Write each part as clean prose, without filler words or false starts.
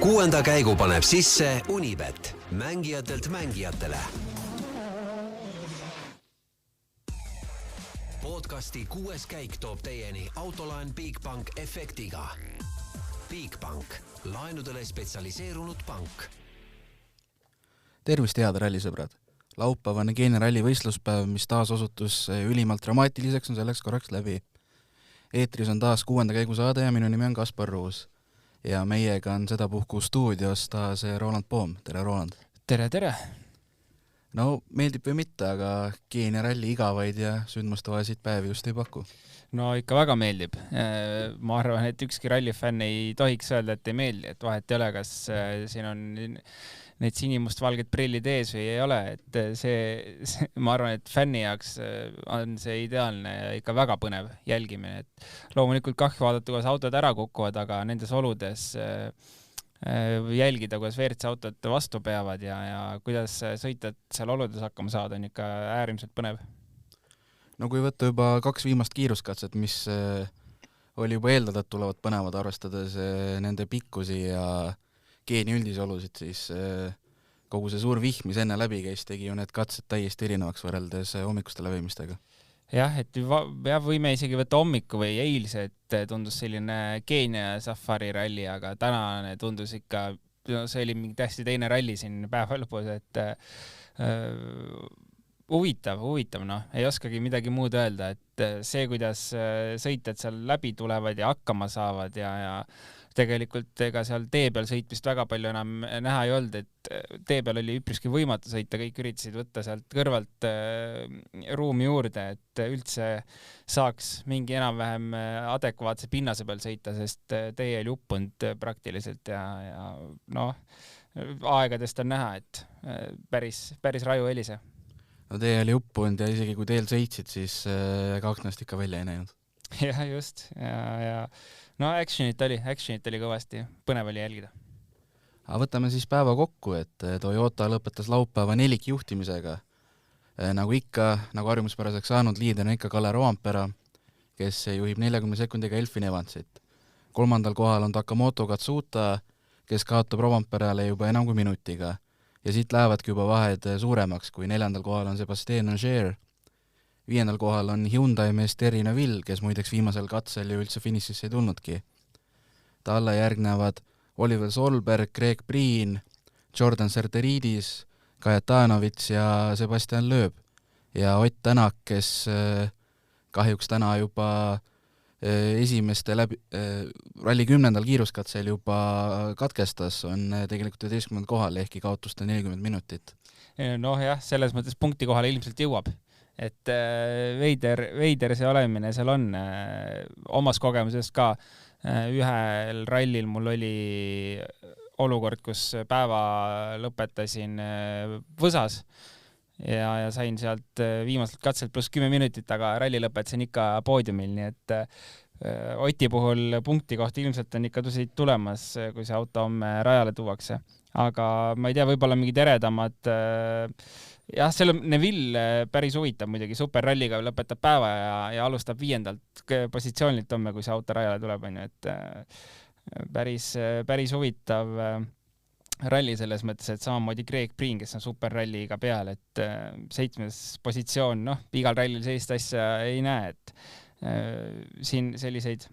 6. käigu paneb sisse Unibet, mängijatelt mängijatele. Podcasti 6. käik toob teieni autolaen Bigbank efektiga. Bigbank, laenudele spetsialiseerunud pank. Tervist, head rallisõbrad! Laupäevane Keenia ralli võistluspäev, mis taas osutus ülimalt dramaatiliseks, on selleks korraks läbi. Eetris on taas 6. käigu saade ja minu nimi on Kaspar Ruus. Ja meiega on sedapuhku stuudios taas Roland Poom. Tere, Roland! Tere! No, meeldib või mitte, aga Keenia ralli igavaid ja sündmustavasid päevi just ei paku. No ikka väga meeldib. Ma arvan, et ükski rallifänn ei tohiks öelda, et ei meeldi, et vahet ei ole, kas siin on need sinimust-valged prillid ees või ei ole. Et ma arvan, et fänni jaoks on see ideaalne ja ikka väga põnev jälgimine. Et loomulikult kahju vaadata, kuidas autod ära kukuvad, aga nendes oludes jälgida, kuidas WRC autod vastu peavad ja kuidas sõitjad seal oludes hakkama saada, on ikka äärmiselt põnev. No kui võtta juba 2 viimast kiiruskatset, mis oli juba eeldada, et tulevad põnevad, arvestades nende pikkusi ja Keenia üldisi olusid, siis kogu see suur vihm, mis enne läbi käis, tegi ju need katsed täiesti erinevaks võrreldes hommikuste läbimistega. Jah, et võime isegi võtta hommiku või eilse, et tundus selline Keenia safari ralli, aga tänane tundus ikka, see oli mingi täiesti teine ralli siin päeva lõpus, et huvitav, noh, ei oskagi midagi muud öelda, et see, kuidas sõitjad seal läbi tulevad ja hakkama saavad ja tegelikult ega seal tee peal sõitmist väga palju enam näha ei olnud, et tee peal oli üpriski võimatu sõita, kõik üritasid võtta sealt kõrvalt ruumi juurde, et üldse saaks mingi enam-vähem adekvaatse pinnase peal sõita, sest tee oli uppunud praktiliselt ja noh, aegadest on näha, et päris raju helise. No tee oli uppunud ja isegi kui teel sõitsid, siis kaknast ikka välja ei näinud. Jah, just. Ja no actionit oli kõvasti, põnev oli jälgida. Aga võtame siis päeva kokku, et Toyota lõpetas laupäeva 4 juhtimisega. Nagu ikka, nagu harjumuspäraseks saanud liider on ikka Kalle Roompere, kes juhib 40 sekundiga Elfin Evansit. 3. kohal on Takamoto Katsuta, kes kaotab Roomperele juba enam kui minutiga. Ja siit lähevadki juba vahed suuremaks, kui 4. kohal on Sébastien Ogier. 5. kohal on Hyundai mees Terry Neville, kes muideks viimasel katsel ju üldse finišisse ei tulnudki. Talle järgnevad Oliver Solberg, Greg Breen, Jordan Serteridis, Kajatanovits ja Sebastian Loeb. Ja Ott Tänak, kes kahjuks täna juba esimeste ralli 10. kiiruskatsel juba katkestas, on tegelikult 11. kohal, ehkki kaotuste 40 minutit. Noh jah, selles mõttes punkti kohale ilmselt jõuab. Et veider see olemine seal on omas kogemusest ka. Ühel rallil mul oli olukord, kus päeva lõpetasin Võsas ja sain sealt viimaselt katselt pluss 10 minutit, aga ralli lõpetasin ikka poodiumil, nii et Oti puhul punkti kohta ilmselt on ikka tusid tulemas, kui see auto homme rajale tuuakse. Aga ma ei tea, võib-olla mingid eredamad jah, selle Neville päris huvitav muidugi, superralliga lõpetab päeva ja alustab 5. positsioonilt homme, kui see auto rajale tuleb, et päris huvitav ralli selles mõttes, et samamoodi Greg Breen, kes on superralliga peal, et 7. positsioon, noh, igal rallil sellist asja ei näe, et siin selliseid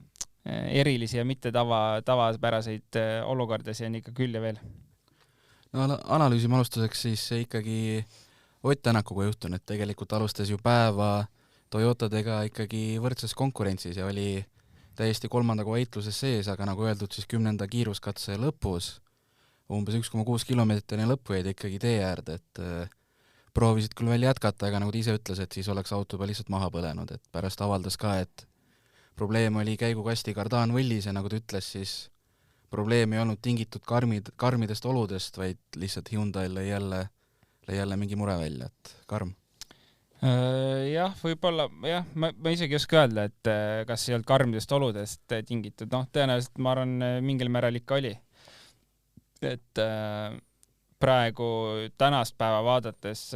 erilisi ja mitte tavapäraseid olukordasid on ikka küll ja veel. No analüüsime alustuseks siis ikkagi Ott Tänakuga juhtun, et tegelikult alustas ju päeva Toyotadega ikkagi võrdses konkurentsis ja oli täiesti 3. koha heitluses sees, aga nagu öeldud, siis 10. kiiruskatse lõpus umbes 1,6 kilomeetrini lõppu jäid ikkagi tee äärde, et proovisid küll veel jätkata, aga nagu ta ise ütles, et siis oleks auto juba lihtsalt maha põlenud, et pärast avaldas ka, et probleem oli käigukasti kardaan-võllis ja nagu ta ütles, siis probleem ei olnud tingitud karmidest oludest, vaid lihtsalt Hyundai lõi jälle mingi mure välja, et karm. Jah, võib-olla, jah, ma isegi ei oska öelda, et kas ei olnud karmidest oludest tingitud, noh, tõenäoliselt ma arvan, mingil määral ikka oli. Et praegu tänast päeva vaadates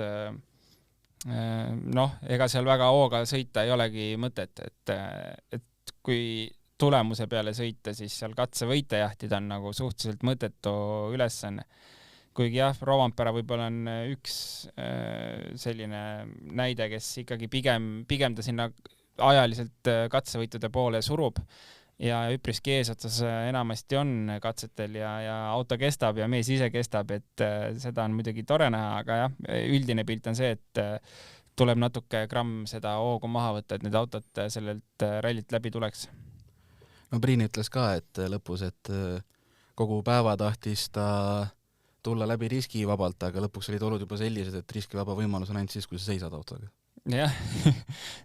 noh, ega seal väga hooga sõita ei olegi mõtet, et kui tulemuse peale sõita, siis seal katsevõite jahtida on nagu suhteliselt mõttetu ülesanne. Kuigi jah, Rovanpera võib-olla on üks selline näide, kes ikkagi pigem ta sinna ajaliselt katsevõitude poole surub ja üpriski eesotsas enamasti on katsetel ja auto kestab ja mees ise kestab, et seda on muidugi tore näha, aga jah, üldine pilt on see, et tuleb natuke gramm seda hoogu maha võtta, et need autod sellelt rallilt läbi tuleks. No Priin ütles ka, et lõpus, et kogu päeva tahtis ta tulla läbi riskivabalt, aga lõpuks olid olud juba sellised, et riskivaba võimalus on ainult siis, kui sa seisad autoga. Jah,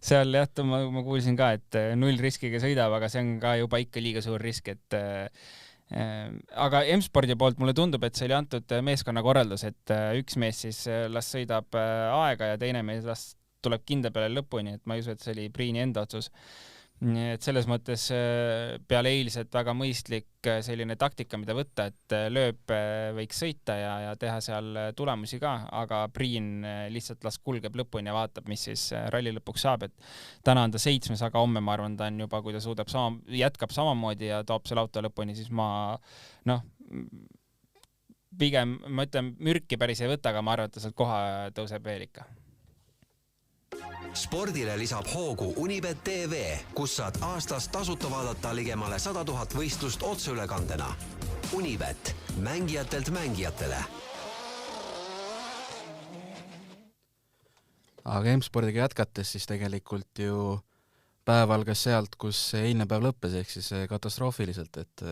seal jah, ma kuulsin ka, et 0 riskiga sõidab, aga see on ka juba ikka liiga suur risk, et aga M-spordi poolt mulle tundub, et see oli antud meeskonna korraldus, et üks mees siis las sõidab aega ja teine mees las tuleb kinda peale lõpuni, et ma ei usu, et see oli Priini enda otsus. Nii et selles mõttes peale eilset väga mõistlik selline taktika, mida võtta, et lööb võiks sõita ja teha seal tulemusi ka, aga Priin lihtsalt las kulgeb lõpuni ja vaatab, mis siis ralli lõpuks saab, et täna on ta 7, aga homme ma arvan, ta on juba, kui ta suudab jätkab samamoodi ja toob selle auto lõpuni, siis ma pigem, ma ütlen, mürki päris ei võta, aga ma arvan, et ta sealt koha tõuseb veel ikka. Spordile lisab hoogu Unibet TV, kus saad aastas tasuta vaadata ligemale 100 000 võistlust otseülekandena. Unibet, mängijatelt mängijatele. Aga M-spordiga jätkates siis tegelikult ju päev algas sealt, kus eilne päev lõppes, ehk siis katastroofiliselt, et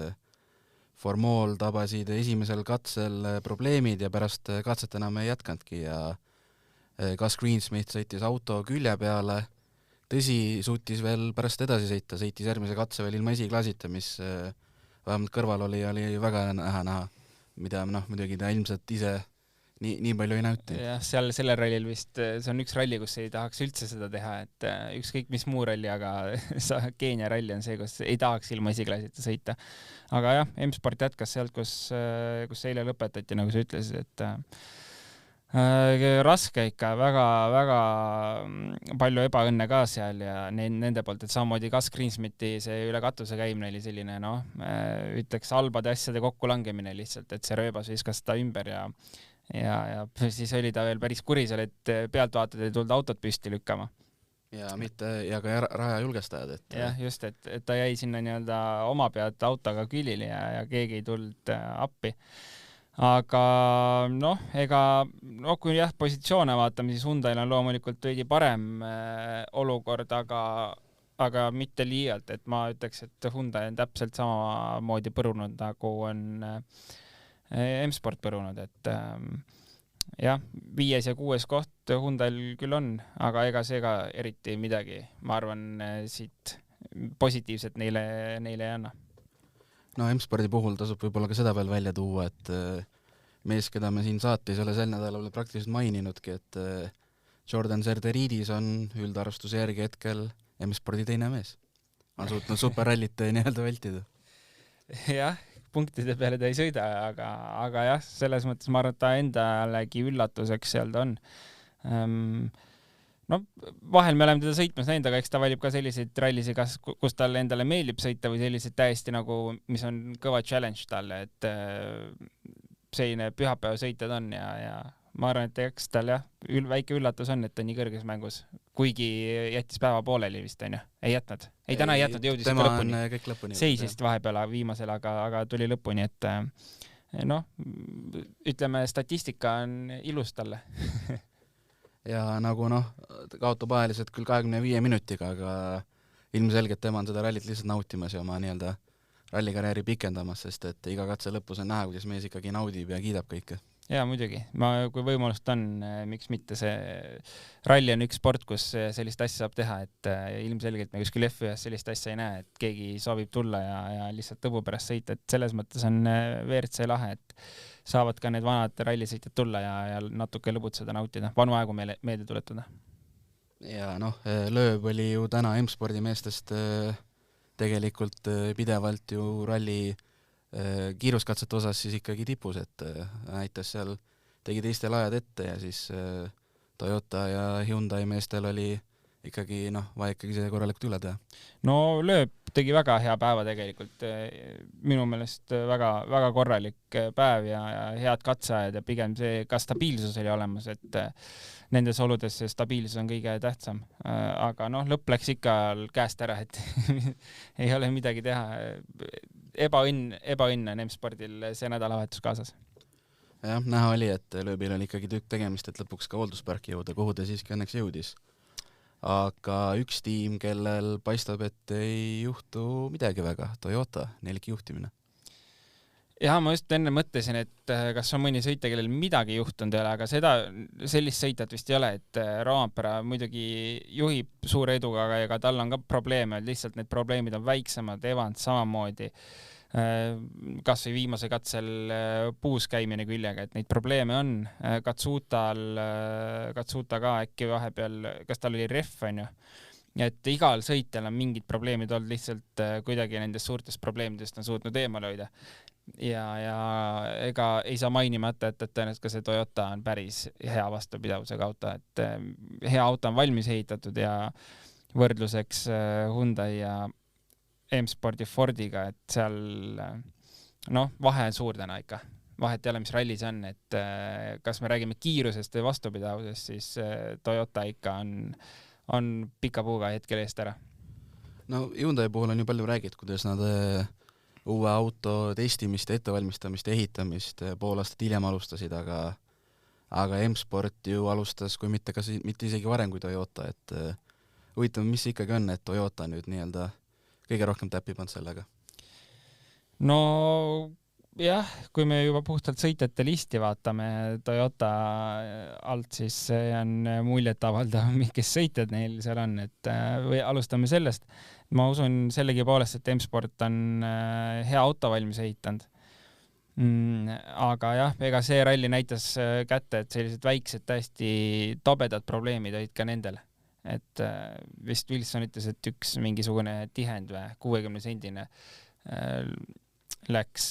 Formol tabasid esimesel katsel probleemid ja pärast katset enam ei jätkanudki ja Gus Greensmith sõitis auto külje peale, tõsi, suutis veel pärast edasi sõita, sõitis järgmise katse veel ilma esiklaasita, mis vähemalt kõrval oli väga näha, mida muidugi ta ilmselt ise nii palju ei näuti. Jah, seal sellel rallil vist, see on üks ralli, kus ei tahaks üldse seda teha, et ükskõik mis muu ralli, aga Keenia ralli on see, kus ei tahaks ilma esiklaasita sõita. Aga jah, M-sport jätkas sealt, kus eile lõpetati, nagu sa ütlesid, et raske ikka, väga palju ebaõnne ka seal ja nende poolt, et samamoodi Gus Greensmithi see üle katuse käimine oli selline, ütleks halbade asjade kokkulangemine lihtsalt, et see rööbas viskas ta ümber ja siis oli ta veel päris kuri seal, et pealtvaatajad ei tulnud autot püsti lükkama. Ja ka raja julgestajad. Jah, just, et ta jäi sinna nii-öelda oma pealt autoga külili ja keegi ei tulnud appi. Aga kui jah, positsioone vaatame, siis Hyundai'l on loomulikult veidi parem olukord, aga mitte liialt, et ma ütleks, et Hyundai on täpselt samamoodi põrunud, nagu on M-sport põrunud, et jah, 5. ja 6. koht Hyundai'l küll on, aga ega see ka eriti midagi, ma arvan, siit positiivset neile ei anna. No M-spordi puhul tasub võib-olla ka seda veel välja tuua, et mees, keda me siin saates ole sel nädalal praktiliselt maininudki, et Jordan Zerderidis on üldarvustuse järgi hetkel M-spordi teine mees. On suutnud superrallit nii-öelda vältida. Jah, punktide peale ta ei sõida, aga jah, selles mõttes ma arvan, et ta endalegi üllatuseks seal ta on. Vahel me oleme teda sõitmas näinud, aga eks ta valib ka selliseid rallisi, kus talle endale meeldib sõita või sellised täiesti nagu, mis on kõva challenge talle, et selline pühapäeva sõitjad on ja ma arvan, et eks tal jah, väike üllatus on, et ta nii kõrges mängus, kuigi jättis päeva pooleli vist, on ju? Ei jätnud? Ei, täna ei jätnud, jõudis ikka lõpuni. Seisist vahepeal viimasel, aga tuli lõpuni, et ütleme, statistika on ilus talle. Ja nagu kaotab ajaliselt küll 25 minutiga, aga ilmselgelt tema on seda rallit lihtsalt nautimas ja oma nii-öelda rallikarjääri pikendamas, sest et iga katse lõpus on näha, kuidas mees ikkagi naudib ja kiidab kõike. Jaa, muidugi. Kui võimalust on, miks mitte, see ralli on üks sport, kus sellist asja saab teha, et ilmselgelt me kuskil F1 sellist asja ei näe, et keegi soovib tulla ja lihtsalt tõbu pärast sõita, et selles mõttes on WRC lahe, et saavad ka need vanad rallisõitjad tulla ja natuke lõbutseda, nautida, vanu aegu meelde tuletada. Ja lööb oli ju täna M-spordi meestest tegelikult pidevalt ju ralli kiiruskatsete osas siis ikkagi tipus, et näitas seal, tegi teistel ajad ette ja siis Toyota ja Hyundai meestel oli ikkagi vaja ikkagi see korralikult üle teha. No lööb tegi väga hea päeva tegelikult. Minu meelest väga, väga korralik päev ja head katseajad ja pigem see ka stabiilsus oli olemas, et nendes oludes see stabiilsus on kõige tähtsam. Aga noh, lõpp läks ikka käest ära, et ei ole midagi teha. Ebaõnn on M-spordil see nädalavahetus kaasas. Jah, näha oli, et lööbil oli ikkagi tükk tegemist, et lõpuks ka hooldusparki jõuda, kuhu ta siiski õnneks jõudis. Aga üks tiim, kellel paistab, et ei juhtu midagi väga, Toyota, 4 juhtimine. Ja ma just enne mõtlesin, et kas on mõni sõitja, kellel midagi juhtunud ei ole, aga sellist sõitjat vist ei ole, et Roompere muidugi juhib suure eduga, aga tal on ka probleeme, lihtsalt need probleemid on väiksemad, Evans samamoodi. Kas või viimase katsel puus käimine küljega, et neid probleeme on. Katsuta ka äkki vahepeal, kas tal oli ref, on ju? Et igal sõitjal on mingid probleemid olnud, lihtsalt kuidagi nendest suurtest probleemidest on suutnud eemale hoida. Ja ega ei saa mainimata, et tõenäoliselt ka see Toyota on päris hea vastupidavusega auto, et hea auto on valmis ehitatud ja võrdluseks Hyundai ja M-spordi Fordiga, et seal vahe on suur täna ikka. Vahet ei ole, mis rallis on, et kas me räägime kiirusest või vastupidavusest, siis Toyota ikka on pika puuga hetkel eest ära. No Hyundai puhul on ju palju räägid, kuidas nad uue auto testimist, ettevalmistamist, ehitamist pool aastat hiljem alustasid, aga M-sport ju alustas, kui mitte isegi varem kui Toyota, et huvitav, mis ikkagi on, et Toyota nüüd nii-öelda kõige rohkem täpipand sellega? No jah, kui me juba puhtalt sõitjate listi vaatame Toyota alt, siis see on muljet avaldav, kes sõitjad neil seal on, et või alustame sellest. Ma usun sellegi poolest, et M-sport on hea auto valmis ehitanud. Aga jah, ega see ralli näitas kätte, et sellised väiksed täiesti tobedad probleemid olid ka nendel. Et vist Wilson ütles, et üks mingisugune tihend või 60-sendine läks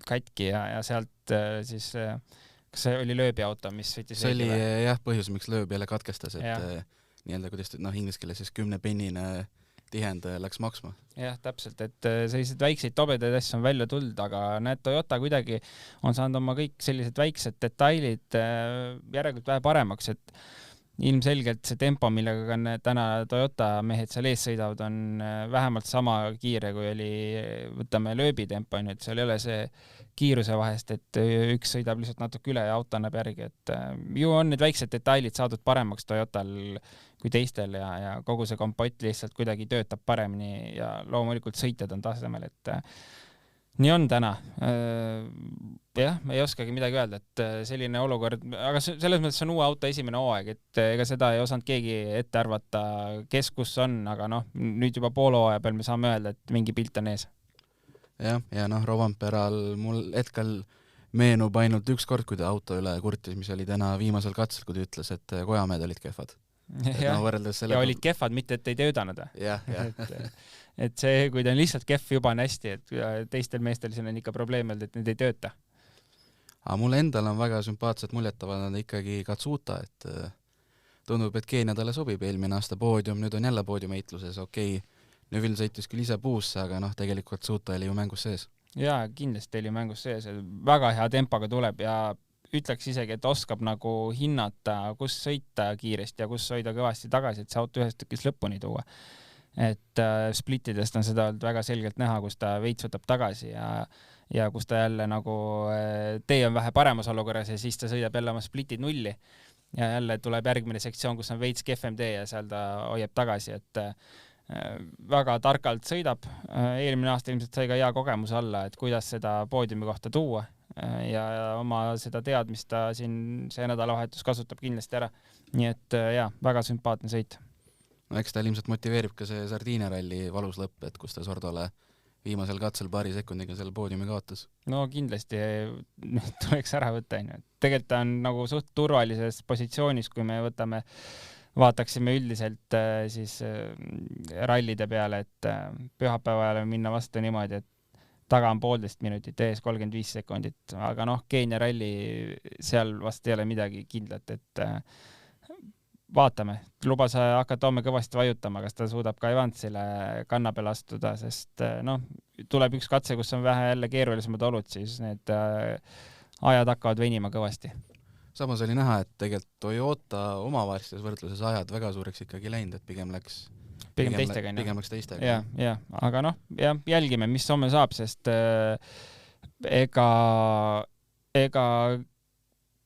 katki ja sealt siis, kas see oli lööbiauto, mis võttis see oli jah põhjus, miks lööb jälle katkestas, et nii-öelda, kuidas inglise keeles siis 10-pennine tihend läks maksma. Jah, täpselt, et sellised väikseid tobedaid asju on välja tulnud, aga näed, Toyota kuidagi on saanud oma kõik sellised väiksed detailid järelikult vähe paremaks, et ilmselgelt see tempo, millega täna Toyota mehed seal ees sõidavad, on vähemalt sama kiire, kui oli, võtame lööbitempo, et seal ei ole see kiiruse vahest, et üks sõidab lihtsalt natuke üle ja auto annab järgi, et ju on need väiksed detailid saadud paremaks Toyotal kui teistel ja kogu see kompott lihtsalt kuidagi töötab paremini ja loomulikult sõitjad on tasemel, et nii on täna. Jah, ei oskagi midagi öelda, et selline olukord, aga selles mõttes on uue auto esimene hooaeg, et ega seda ei osanud keegi ette arvata, kes kus on, aga nüüd juba poole hooaja peal me saame öelda, et mingi pilt on ees. Ja Rovanperal mul hetkel meenub ainult üks kord, kui ta auto üle kurtis, mis oli täna viimasel katsel, kui ta ütles, et kojameed olid kehvad. Ja olid kehvad, mitte et ei töödanud. Et see, kui ta on lihtsalt kehv, juba on hästi, et teistel meestel siin on ikka probleem, et need ei tööta. Aga mulle endal on väga sümpaatsed muljetavad ikkagi Katsuta, et tundub, et Keenia talle sobib, eelmine aasta poodium, nüüd on jälle poodiumeitluses, okei. Neville sõitis küll ise puusse, aga tegelikult Katsuta oli ju mängus sees. Jaa, kindlasti oli mängus sees, väga hea tempoga tuleb ja ütleks isegi, et oskab nagu hinnata, kus sõita kiiresti ja kus hoida kõvasti tagasi, et see auto ühest tükis lõpuni tuua. Et splittidest on seda olnud väga selgelt näha, kus ta veits võtab tagasi ja kus ta jälle nagu tee on vähe paremas olukorras ja siis ta sõidab jälle oma splitid nulli ja jälle tuleb järgmine sektsioon, kus on veits kehvem tee ja seal ta hoiab tagasi, et väga targalt sõidab. Eelmine aasta ilmselt sai ka hea kogemus alla, et kuidas seda poodiumi kohta tuua ja oma seda teadmist ta siin see nädalavahetus kasutab kindlasti ära. Nii et väga sümpaatne sõit. No eks ta ilmselt motiveerib ka see Sardiinia ralli valus lõpp, et kus ta Sordole viimasel katsel paari sekundiga selle poodiumi kaotas. No kindlasti tuleks ära võtta. Tegelikult ta on nagu suht turvalises positsioonis, kui me vaataksime üldiselt siis rallide peale, et pühapäeva ajal minna vastu niimoodi, et taga on 1,5 minutit, ees 35 sekundit, aga Keenia ralli seal vast ei ole midagi kindlat, et vaatame, lubas hakata homme kõvasti vajutama, kas ta suudab ka Evansile kanna peale astuda, sest tuleb üks katse, kus on vähe jälle keerulisemad olud, siis need ajad hakkavad venima kõvasti. Samas oli näha, et tegelikult Toyota omavahelistes võrdluses ajad väga suureks ikkagi läinud, et pigem läks teistega. Ja, aga jälgime, mis homme saab, sest ega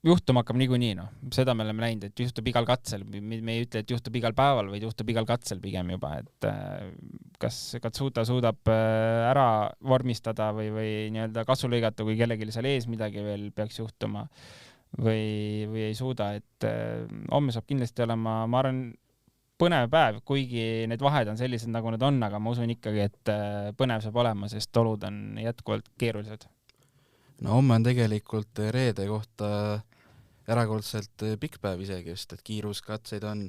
juhtum hakkab niikuinii, seda me oleme näinud, et juhtub igal katsel, me ei ütle, et juhtub igal päeval, vaid juhtub igal katsel pigem juba, et kas Katsuta suudab ära vormistada või nii-öelda kasu lõigata, kui kellelgi seal ees midagi veel peaks juhtuma või ei suuda, et homme saab kindlasti olema, ma arvan, põnev päev, kuigi need vahed on sellised, nagu need on, aga ma usun ikkagi, et põnev saab olema, sest olud on jätkuvalt keerulised. No homme on tegelikult reede kohta erakordselt pikk päev isegi, just, et kiiruskatseid on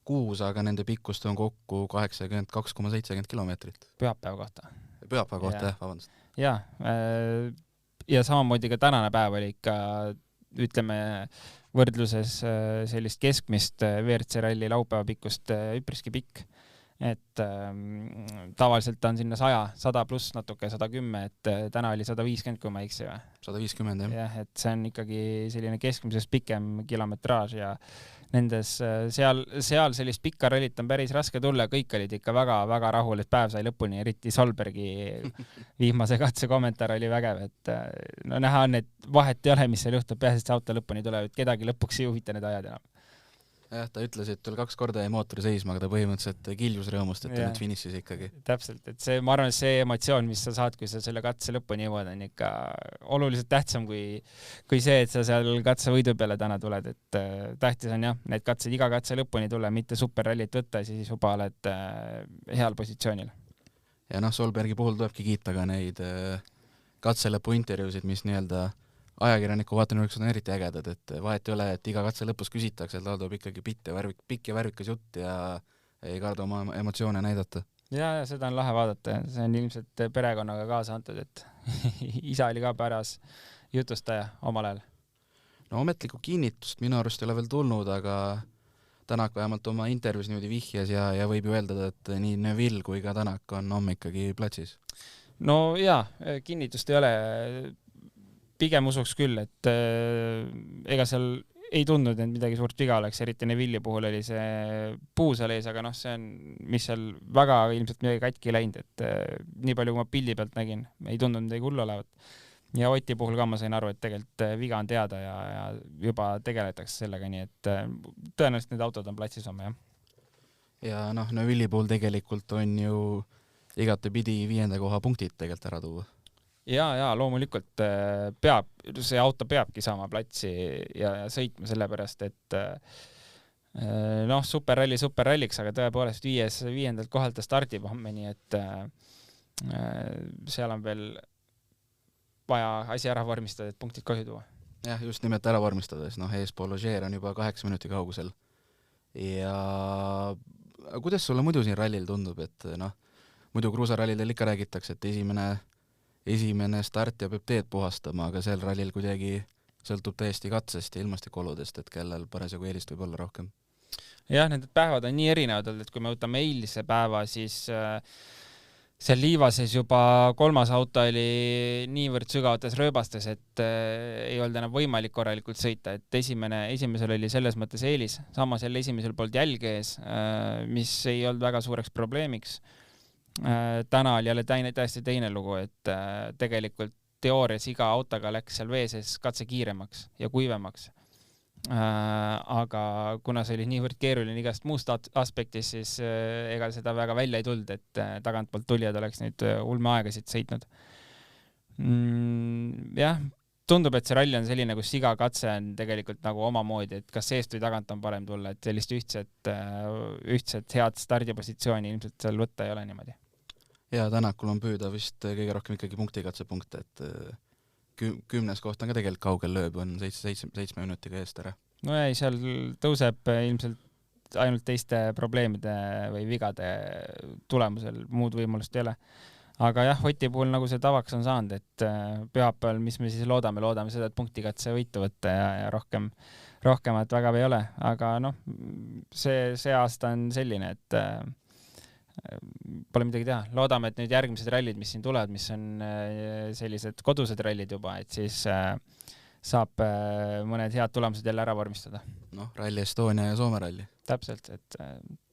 6, aga nende pikkust on kokku 82,70 kilomeetrit. Pühapäeva kohta. Pühapäeva kohta, jah, vabandust. Ja samamoodi ka tänane päev oli ikka, ütleme, võrdluses sellist keskmist WRC ralli laupäeva pikkust üpriski pikk. Et tavaliselt on sinna 100 pluss natuke, 110, et täna oli 150, kui ma eksi või? 150, jah. Jah, et see on ikkagi selline keskmisest pikem kilometraaž ja nendes seal sellist pikka rallit on päris raske tulla, kõik olid ikka väga-väga rahul, et päev sai lõpuni, eriti Solbergi viimase katse kommentaar oli vägev, et näha on, et vahet ei ole, mis seal juhtub, peaasi, et see auto lõpuni tuleb, et kedagi lõpuks ei huvita need ajad enam. Jah, ta ütles, et tal 2 korda jäi mootori seisma, aga ta põhimõtteliselt kiljus rõõmust, et ta nüüd finišis ikkagi. Täpselt, et see, ma arvan, see emotsioon, mis sa saad, kui sa selle katse lõpuni jõuad, on ikka oluliselt tähtsam kui see, et sa seal katse võidu peale täna tuled, et tähtis on jah, need katsed iga katse lõpuni tulla, mitte superrallit võtta, siis juba oled heal positsioonil. Ja Solbergi puhul tulebki kiita ka neid katse lõpu intervjuusid, mis nii-öelda ajakirjaniku vaatenurks on eriti ägedad, et vahet ei ole, et iga katse lõpus küsitakse, et tal tuleb ikkagi pikk ja värvikas jutt ja ei karda oma emotsioone näidata. Ja seda on lahe vaadata, see on ilmselt perekonnaga kaasa antud, et isa oli ka päras jutustaja omal ajal. No ametlikku kinnitust minu arust ei ole veel tulnud, aga Tänak vähemalt oma intervjuus niimoodi vihjas ja võib ju öelda, et nii Neville kui ka Tänak on homme ikkagi platsis. No jaa, kinnitust ei ole, pigem usuks küll, et ega seal ei tundnud, et midagi suurt viga oleks, eriti Neville'i puhul oli see puu seal ees, aga see on, mis seal väga ilmselt midagi katki läinud, et nii palju, kui ma pildi pealt nägin, ei tundnud midagi hullu olevat. Ja Oti puhul ka ma sain aru, et tegelikult viga on teada ja juba tegeletakse sellega, nii et tõenäoliselt need autod on platsis homme, jah. Ja Neville'i puhul tegelikult on ju igatepidi 5. koha punktid tegelikult ära tuua. Ja loomulikult see auto peabki saama platsi ja sõitma sellepärast, et superralliks, aga tõepoolest 5. kohalt ta stardib homme, nii et seal on veel vaja asi ära vormistada, et punktid koju tuua. Jah, just nimelt ära vormistades, eespool Ogier on juba 8 minuti kaugusel. Ja kuidas sulle muidu siin rallil tundub, et muidu kruusarallidel ikka räägitakse, et esimene start ja peab teed puhastama, aga sel rallil kuidagi sõltub täiesti katsest ja ilmastikoludest, et kellel parasjagu eelist võib olla rohkem. Jah, need päevad on nii erinevad, et kui me võtame eilse päeva, siis seal Liivases juba 3. auto oli niivõrd sügavates rööbastes, et ei olnud enam võimalik korralikult sõita, et esimesel oli selles mõttes eelis, samas jälle esimesel polnud jälge ees, mis ei olnud väga suureks probleemiks. Täna oli jälle täiesti teine lugu, et tegelikult teoorias iga autoga läks seal veeses katse kiiremaks ja kuivemaks. Aga kuna see oli niivõrd keeruline igast muust aspektist, siis ega seda väga välja ei tulnud, et tagantpoolt tulijad oleks nüüd ulmeaegasid sõitnud. Jah, tundub, et see ralli on selline, kus iga katse on tegelikult nagu omamoodi, et kas seest või tagant on parem tulla, et sellist ühtset head stardipositsiooni ilmselt seal võtta ei ole niimoodi. Ja Tänakul on püüda vist kõige rohkem ikkagi punktikatsepunkte, et 10. koht on ka tegelikult kaugel lööb, on 7 minutiga eest ära. No ei, seal tõuseb ilmselt ainult teiste probleemide või vigade tulemusel, muud võimalust ei ole. aga jah, Oti puhul nagu see tavaks on saanud, et pühapäeval, mis me siis loodame seda, et punktikatse võitu võtta ja rohkemat väga ei ole, aga noh, see aasta on selline, et pole midagi teha. Loodame, et nüüd järgmised rallid, mis siin tulevad, mis on sellised kodused rallid juba, et siis saab mõned head tulemused jälle ära vormistada. Noh, Rally Estonia ja Soome ralli. Täpselt, et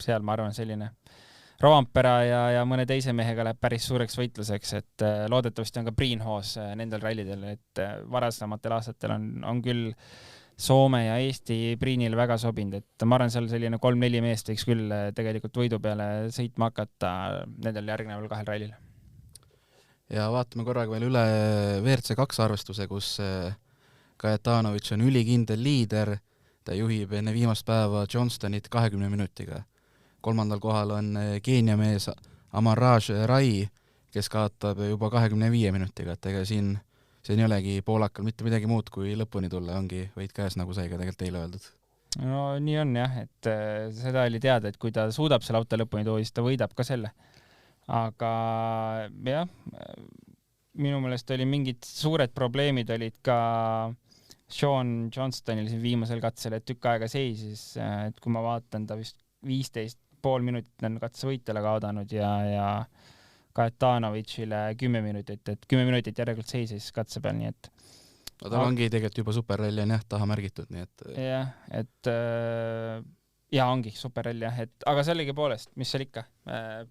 seal ma arvan selline Roompera ja mõne teise mehega läheb päris suureks võitluseks, et loodetavasti on ka Priinhoos nendel rallidel, et varasematel aastatel on küll Soome ja Eesti Priinil väga sobinud, et ma arvan, seal selline 3-4 meest võiks küll tegelikult võidu peale sõitma hakata nendel järgneval 2 rallil. Ja vaatame korraga veel üle WRC2 arvestuse, kus Kajetanovic on ülikindel liider, ta juhib enne viimast päeva Johnstonit 20 minutiga. 3. kohal on Keenia mees Amaraj Rai, kes kaotab juba 25 minutiga, et ega siin ei olegi poolakal mitte midagi muud kui lõpuni tulla, ongi võit käes, nagu sai ka tegelikult teile öeldud. No nii on jah, et seda oli teada, et kui ta suudab selle auto lõpuni tuua, siis ta võidab ka selle. Aga jah, minu meelest oli mingid suured probleemid olid ka Sean Johnstonil siin viimasel katsel, et tükk aega seisis, et kui ma vaatan, ta vist 15,5 minutit on katsevõitjale kaodanud ja Kajetanovitšile 10 minutit, et 10 minutit järelikult seisis katse peal, nii et no tal ongi tegelikult juba superralli on jah taha märgitud, nii et jah, et ja ongi superralli jah, et aga sellegi poolest, mis seal ikka,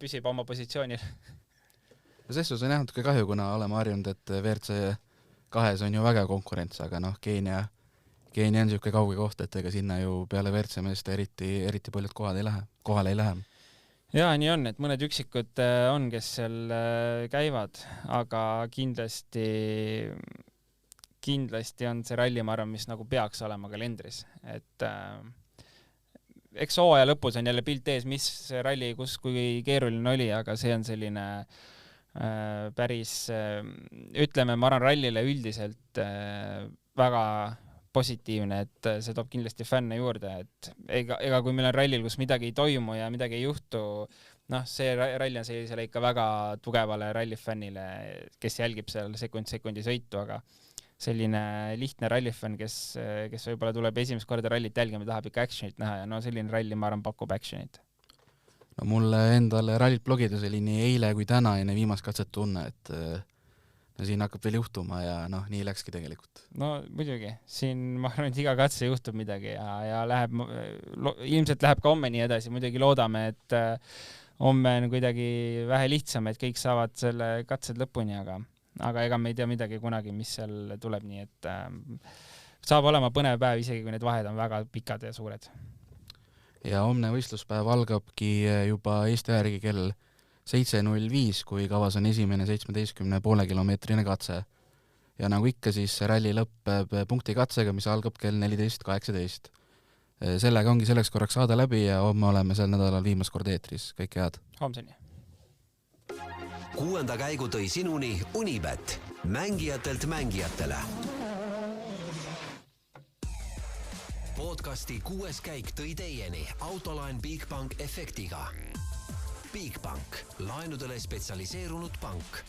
püsib oma positsioonil. Selles on jah natuke kahju, kuna oleme harjunud, et WRC2 on ju väga konkurents, aga noh, Keenia on niisugune kauge koht, et ega sinna ju peale WRC meeste eriti paljud kohale ei lähe. Jaa, nii on, et mõned üksikud on, kes seal käivad, aga kindlasti on see ralli, ma arvan, mis nagu peaks olema kalendris. Et eks hooaja lõpus on jälle pilt ees, mis ralli, kus kui keeruline oli, aga see on selline päris, ütleme, ma arvan, rallile üldiselt väga positiivne, et see toob kindlasti fänne juurde, et ega kui meil on rallil, kus midagi ei toimu ja midagi ei juhtu, noh, see ralli on sellisele ikka väga tugevale rallifännile, kes jälgib seal sekundi sõitu, aga selline lihtne rallifänn, kes võib-olla tuleb esimest korda rallit jälgima, tahab ikka actionit näha ja no selline ralli, ma arvan, pakub actionit. No mulle endale rallit blogides oli nii eile kui täna enne viimast katset tunne, et siin hakkab veel juhtuma ja noh, nii läkski tegelikult. No muidugi, siin ma arvan, et iga katse juhtub midagi ja ilmselt läheb ka homme nii edasi, muidugi loodame, et homme on kuidagi vähe lihtsam, et kõik saavad selle katsed lõpuni, aga ega me ei tea midagi kunagi, mis seal tuleb, nii et saab olema põnev päev, isegi kui need vahed on väga pikad ja suured. Ja homne võistluspäev algabki juba Eesti järgi kell 7.05, kui kavas on esimene 17,5 kilomeetrine katse. Ja nagu ikka, siis ralli lõppeb punktikatsega, mis algab kell 14.18. Sellega ongi selleks korraks saada läbi ja homme oleme sel nädalal viimast kord eetris. Kõike head! Homseni! 6. käigu tõi sinuni Unibet, mängijatelt mängijatele. Podcasti 6. käik tõi teieni Autoline Bigbank efektiga. Bigbank, laenudele spetsialiseerunud pank.